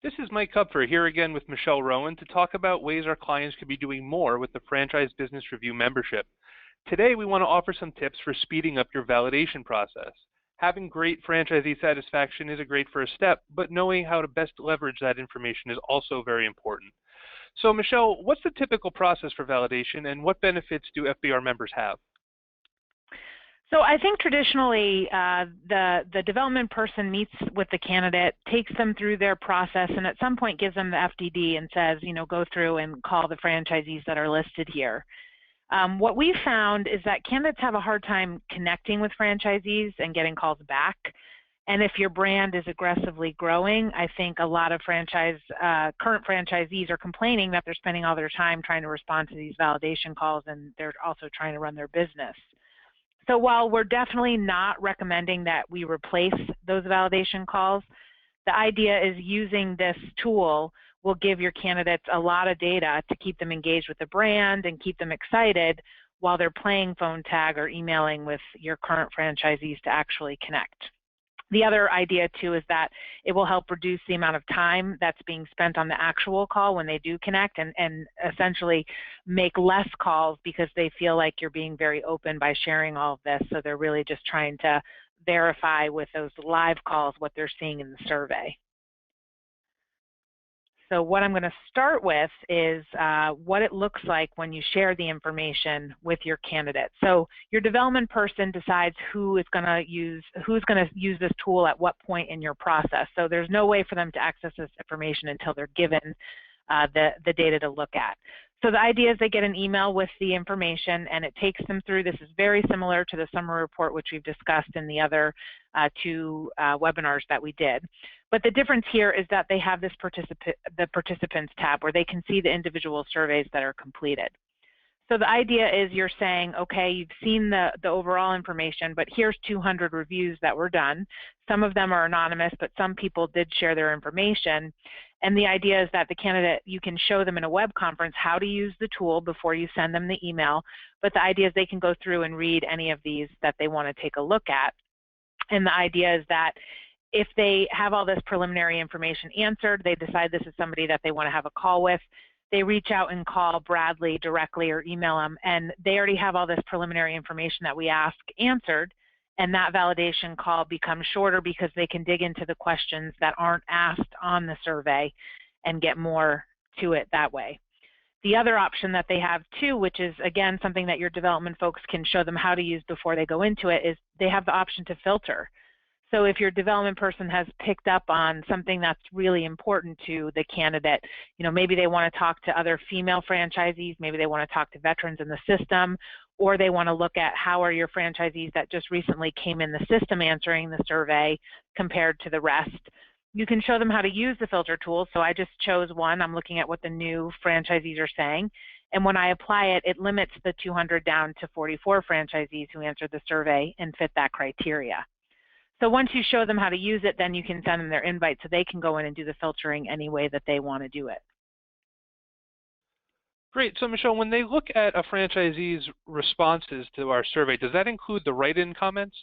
This is Mike Kupfer here again with Michelle Rowan to talk about ways our clients could be doing more with the Franchise Business Review membership. Today we want to offer some tips for speeding up your validation process. Having great franchisee satisfaction is a great first step, but knowing how to best leverage that information is also very important. So Michelle, what's the typical process for validation and what benefits do FBR members have? So I think traditionally the development person meets with the candidate, takes them through their process, and at some point gives them the FDD and says, go through and call the franchisees that are listed here. What we found is that candidates have a hard time connecting with franchisees and getting calls back. And if your brand is aggressively growing, I think a lot of current franchisees are complaining that they're spending all their time trying to respond to these validation calls, and they're also trying to run their business. So while we're definitely not recommending that we replace those validation calls, the idea is using this tool will give your candidates a lot of data to keep them engaged with the brand and keep them excited while they're playing phone tag or emailing with your current franchisees to actually connect. The other idea too is that it will help reduce the amount of time that's being spent on the actual call when they do connect, and essentially make less calls because they feel like you're being very open by sharing all of this. So they're really just trying to verify with those live calls what they're seeing in the survey. So what I'm going to start with is what it looks like when you share the information with your candidate. So your development person decides who's going to use this tool at what point in your process. So there's no way for them to access this information until they're given the data to look at. So the idea is they get an email with the information and it takes them through. This is very similar to the summary report, which we've discussed in the other two webinars that we did. But the difference here is that they have this participants tab where they can see the individual surveys that are completed. So the idea is you're saying, okay, you've seen the overall information, but here's 200 reviews that were done. Some of them are anonymous, but some people did share their information. And the idea is that the candidate, you can show them in a web conference how to use the tool before you send them the email. But the idea is they can go through and read any of these that they want to take a look at. And the idea is that if they have all this preliminary information answered, they decide this is somebody that they want to have a call with, they reach out and call Bradley directly or email him, and they already have all this preliminary information that we ask answered, and that validation call becomes shorter because they can dig into the questions that aren't asked on the survey and get more to it that way. The other option that they have too, which is again something that your development folks can show them how to use before they go into it, is they have the option to filter. So if your development person has picked up on something that's really important to the candidate, maybe they want to talk to other female franchisees, maybe they want to talk to veterans in the system, or they want to look at how are your franchisees that just recently came in the system answering the survey compared to the rest. You can show them how to use the filter tool. So I just chose one. I'm looking at what the new franchisees are saying. And when I apply it, it limits the 200 down to 44 franchisees who answered the survey and fit that criteria. So once you show them how to use it, then you can send them their invite so they can go in and do the filtering any way that they want to do it. Great. So Michelle, when they look at a franchisee's responses to our survey, does that include the write-in comments?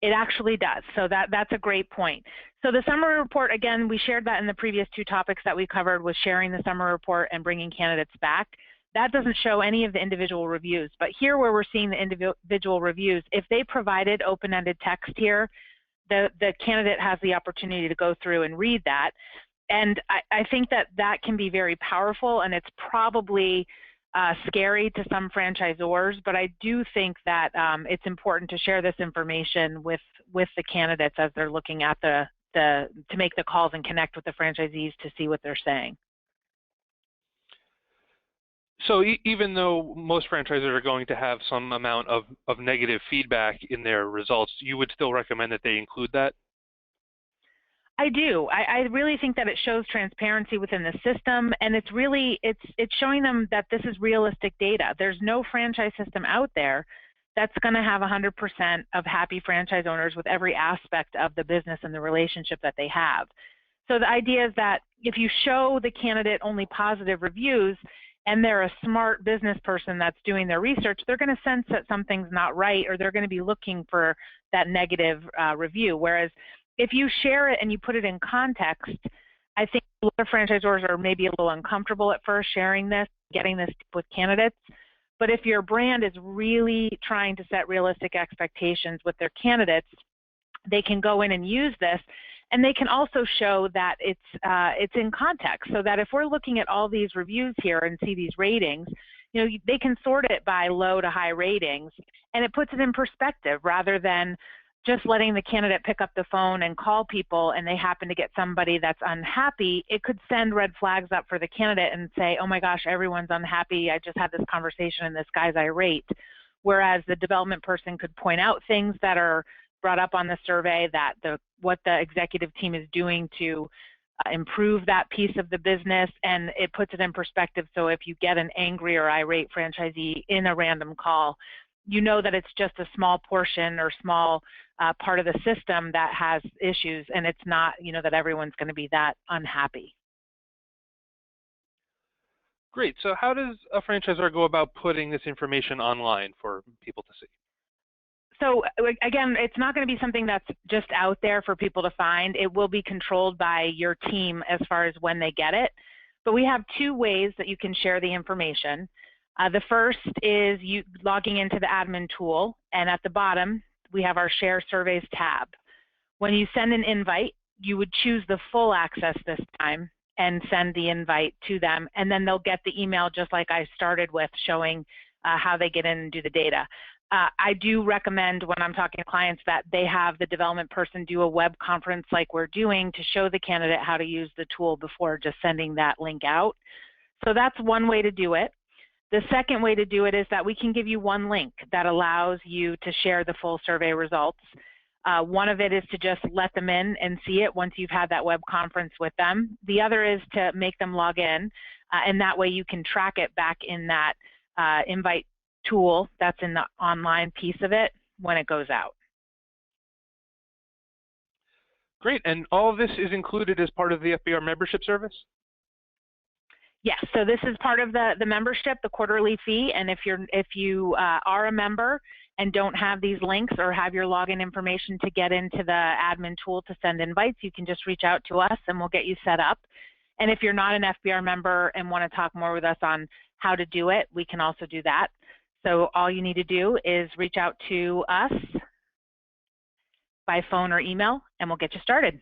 It actually does. So that's a great point. So the summary report, again, we shared that in the previous two topics that we covered, was sharing the summary report and bringing candidates back. That doesn't show any of the individual reviews, but here where we're seeing the individual reviews, if they provided open-ended text here, the candidate has the opportunity to go through and read that. And I think that can be very powerful, and it's probably scary to some franchisors, but I do think that it's important to share this information with the candidates as they're looking at to make the calls and connect with the franchisees to see what they're saying. So even though most franchisors are going to have some amount of negative feedback in their results, you would still recommend that they include that? I do. I really think that it shows transparency within the system, and it's showing them that this is realistic data. There's no franchise system out there that's going to have 100% of happy franchise owners with every aspect of the business and the relationship that they have. So the idea is that if you show the candidate only positive reviews and they're a smart business person that's doing their research, they're going to sense that something's not right, or they're going to be looking for that negative review. Whereas if you share it and you put it in context, I think a lot of franchisors are maybe a little uncomfortable at first sharing this, getting this with candidates. But if your brand is really trying to set realistic expectations with their candidates, they can go in and use this, and they can also show that it's in context, so that if we're looking at all these reviews here and see these ratings, you know, they can sort it by low to high ratings, and it puts it in perspective rather than just letting the candidate pick up the phone and call people and they happen to get somebody that's unhappy. It could send red flags up for the candidate and say, oh my gosh, everyone's unhappy. I just had this conversation and this guy's irate. Whereas the development person could point out things that are brought up on the survey, that what the executive team is doing to improve that piece of the business, and it puts it in perspective. So if you get an angry or irate franchisee in a random call, you know that it's just a small portion or small part of the system that has issues, and it's not, you know, that everyone's going to be that unhappy. Great. So how does a franchisor go about putting this information online for people to see? So again, it's not going to be something that's just out there for people to find. It will be controlled by your team as far as when they get it. But we have two ways that you can share the information. The first is you logging into the admin tool, and at the bottom, we have our Share Surveys tab. When you send an invite, you would choose the full access this time and send the invite to them, and then they'll get the email just like I started with, showing how they get in and do the data. I do recommend when I'm talking to clients that they have the development person do a web conference like we're doing to show the candidate how to use the tool before just sending that link out. So that's one way to do it. The second way to do it is that we can give you one link that allows you to share the full survey results. One of it is to just let them in and see it once you've had that web conference with them. The other is to make them log in, and that way you can track it back in that invite tool that's in the online piece of it when it goes out. Great. And all of this is included as part of the FBR membership service? Yes, so this is part of the membership, the quarterly fee, and if you are a member and don't have these links or have your login information to get into the admin tool to send invites, you can just reach out to us and we'll get you set up. And if you're not an FBR member and want to talk more with us on how to do it, we can also do that. So all you need to do is reach out to us by phone or email, and we'll get you started.